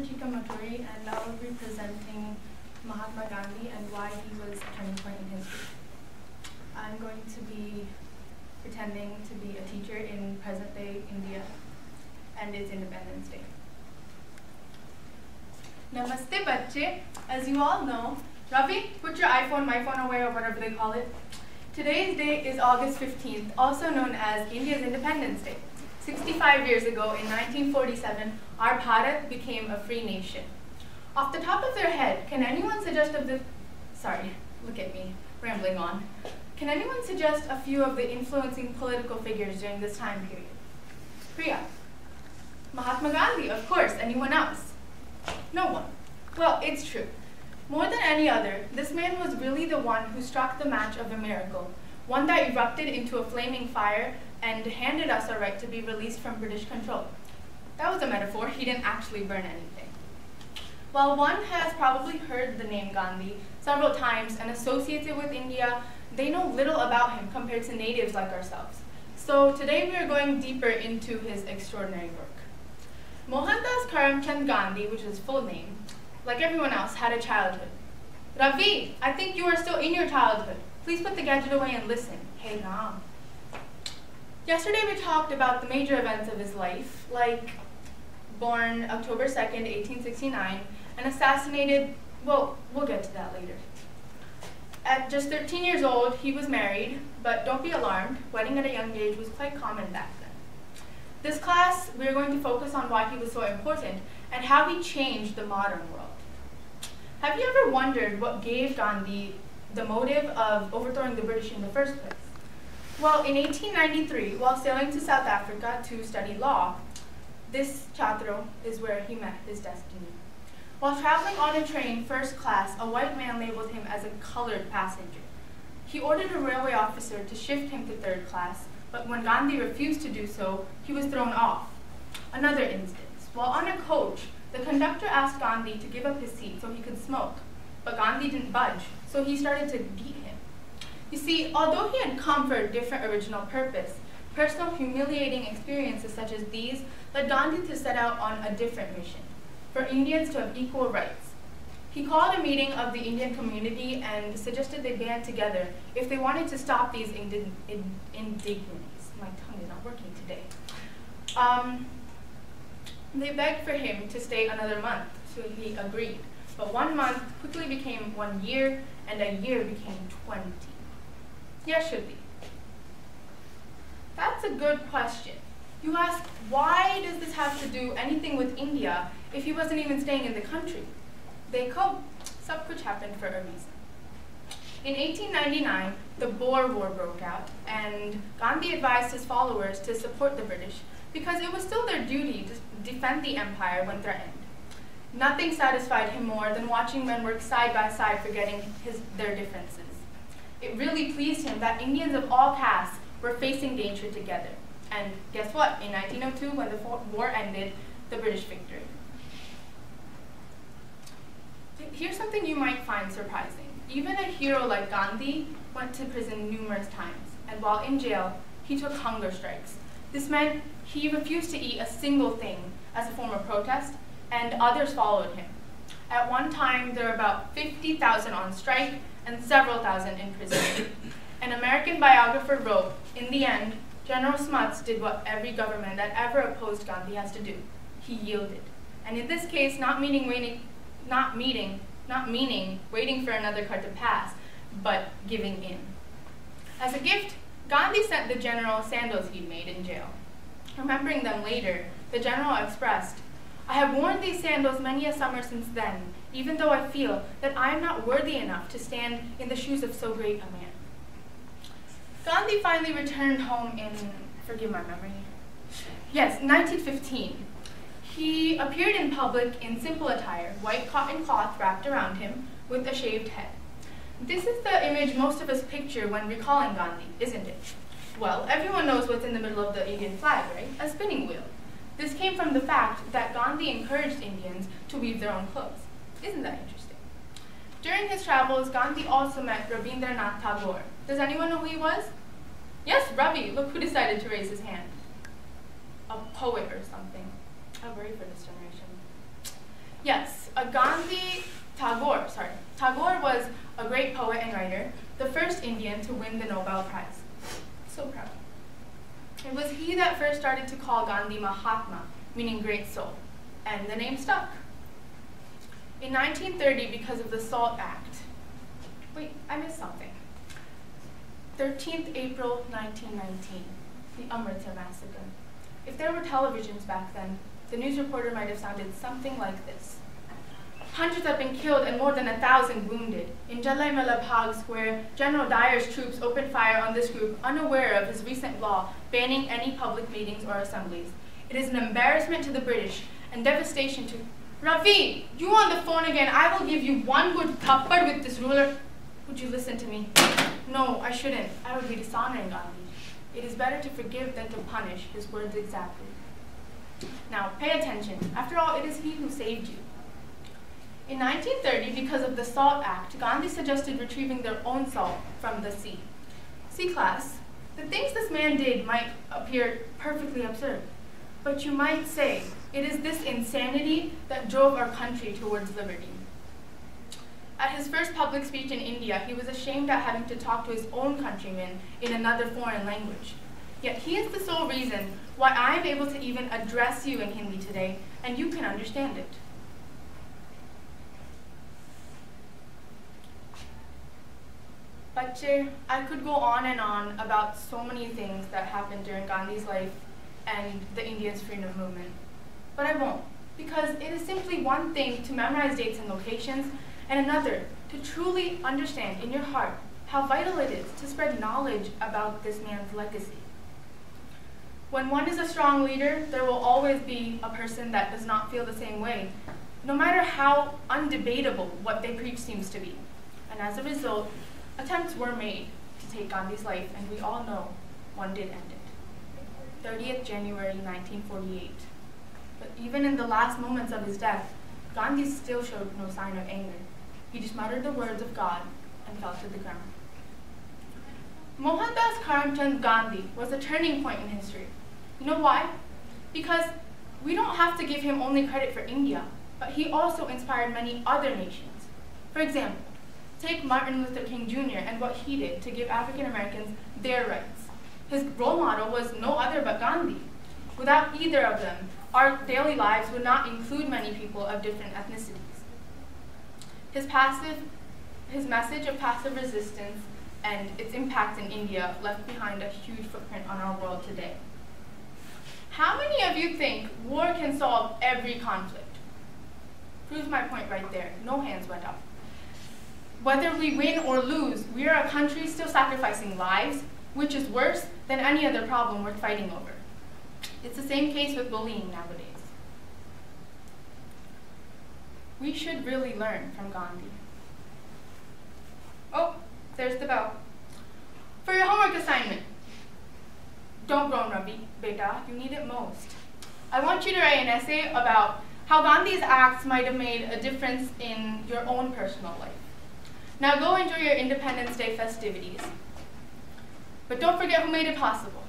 Ruchika Moturi, and I will be presenting Mahatma Gandhi and why he was a turning point in history. I'm going to be pretending to be a teacher in present-day India and its Independence Day. Namaste, bache. As you all know, Ravi, put your iPhone, my phone away, or whatever they call it. Today's date is August 15th, also known as India's Independence Day. 65 years ago, in 1947, our Bharat became a free nation. Off the top of their head, can anyone suggest sorry, look at me, rambling on. Can anyone suggest a few of the influencing political figures during this time period? Priya. Mahatma Gandhi, of course. Anyone else? No one. Well, it's true. More than any other, this man was really the one who struck the match of a miracle, one that erupted into a flaming fire and handed us our right to be released from British control. That was a metaphor. He didn't actually burn anything. While one has probably heard the name Gandhi several times and associates it with India, they know little about him compared to natives like ourselves. So today we are going deeper into his extraordinary work. Mohandas Karamchand Gandhi, which is his full name, like everyone else, had a childhood. Ravi, I think you are still in your childhood. Please put the gadget away and listen. Hey, Ram. Yesterday we talked about the major events of his life, like born October 2nd, 1869, and assassinated, well, we'll get to that later. At just 13 years old, he was married, but don't be alarmed, wedding at a young age was quite common back then. This class, we are going to focus on why he was so important and how he changed the modern world. Have you ever wondered what gave Gandhi the motive of overthrowing the British in the first place? Well, in 1893, while sailing to South Africa to study law, this chatro is where he met his destiny. While traveling on a train first class, a white man labeled him as a colored passenger. He ordered a railway officer to shift him to third class, but when Gandhi refused to do so, he was thrown off. Another instance, while on a coach, the conductor asked Gandhi to give up his seat so he could smoke, but Gandhi didn't budge, so he started to beat him. You see, although he had come for a different original purpose, personal humiliating experiences such as these led Gandhi to set out on a different mission, for Indians to have equal rights. He called a meeting of the Indian community and suggested they band together if they wanted to stop these indignities. My tongue is not working today. They begged for him to stay another month, so he agreed. But 1 month quickly became 1 year, and a year became 20. Yes, should be. That's a good question. You ask, why does this have to do anything with India if he wasn't even staying in the country? Dekho, sab kuch happened for a reason. In 1899, the Boer War broke out, and Gandhi advised his followers to support the British because it was still their duty to defend the empire when threatened. Nothing satisfied him more than watching men work side by side, forgetting their differences. It really pleased him that Indians of all castes were facing danger together. And guess what? In 1902, when the war ended, the British victory. Here's something you might find surprising. Even a hero like Gandhi went to prison numerous times, and while in jail, he took hunger strikes. This meant he refused to eat a single thing as a form of protest, and others followed him. At one time, there were about 50,000 on strike and several thousand in prison. An American biographer wrote, in the end, General Smuts did what every government that ever opposed Gandhi has to do. He yielded. And in this case, not meaning waiting for another card to pass, but giving in. As a gift, Gandhi sent the general sandals he'd made in jail. Remembering them later, the general expressed, "I have worn these sandals many a summer since then, even though I feel that I am not worthy enough to stand in the shoes of so great a man." Gandhi finally returned home in, forgive my memory, yes, 1915. He appeared in public in simple attire, white cotton cloth wrapped around him, with a shaved head. This is the image most of us picture when recalling Gandhi, isn't it? Well, everyone knows what's in the middle of the Indian flag, right? A spinning wheel. This came from the fact that Gandhi encouraged Indians to weave their own clothes. Isn't that interesting? During his travels, Gandhi also met Rabindranath Tagore. Does anyone know who he was? Yes, Ravi. Look who decided to raise his hand. A poet or something. I worry for this generation. Yes, Tagore was a great poet and writer, the first Indian to win the Nobel Prize. So proud. It was he that first started to call Gandhi Mahatma, meaning great soul, and the name stuck. In 1930, because of the SALT Act, wait, I missed something. 13th April 1919, the Amritsar massacre. If there were televisions back then, the news reporter might have sounded something like this. Hundreds have been killed and more than 1,000 wounded. In Jallianwala Bagh Square, General Dyer's troops opened fire on this group, unaware of his recent law banning any public meetings or assemblies. It is an embarrassment to the British and devastation to... Ravi, you on the phone again. I will give you one good thappad with this ruler. Would you listen to me? No, I shouldn't. I would be dishonoring Gandhi. It is better to forgive than to punish, his words exactly. Now, pay attention. After all, it is he who saved you. In 1930, because of the SALT Act, Gandhi suggested retrieving their own salt from the sea. See, class, the things this man did might appear perfectly absurd, but you might say it is this insanity that drove our country towards liberty. At his first public speech in India, he was ashamed at having to talk to his own countrymen in another foreign language. Yet he is the sole reason why I am able to even address you in Hindi today, and you can understand it. Bache, I could go on and on about so many things that happened during Gandhi's life and the India's freedom movement. But I won't, because it is simply one thing to memorize dates and locations, and another to truly understand in your heart how vital it is to spread knowledge about this man's legacy. When one is a strong leader, there will always be a person that does not feel the same way, no matter how undebatable what they preach seems to be. And as a result, attempts were made to take Gandhi's life, and we all know one did end it. 30th January 1948. But even in the last moments of his death, Gandhi still showed no sign of anger. He just muttered the words of God and fell to the ground. Mohandas Karamchand Gandhi was a turning point in history. You know why? Because we don't have to give him only credit for India, but he also inspired many other nations. For example, take Martin Luther King Jr. and what he did to give African Americans their rights. His role model was no other but Gandhi. Without either of them, our daily lives would not include many people of different ethnicities. His message of passive resistance and its impact in India left behind a huge footprint on our world today. How many of you think war can solve every conflict? Proves my point right there. No hands went up. Whether we win or lose, we are a country still sacrificing lives, which is worse than any other problem worth fighting over. It's the same case with bullying nowadays. We should really learn from Gandhi. Oh, there's the bell. For your homework assignment, don't groan, Ravi, beta, you need it most. I want you to write an essay about how Gandhi's acts might have made a difference in your own personal life. Now go enjoy your Independence Day festivities. But don't forget who made it possible.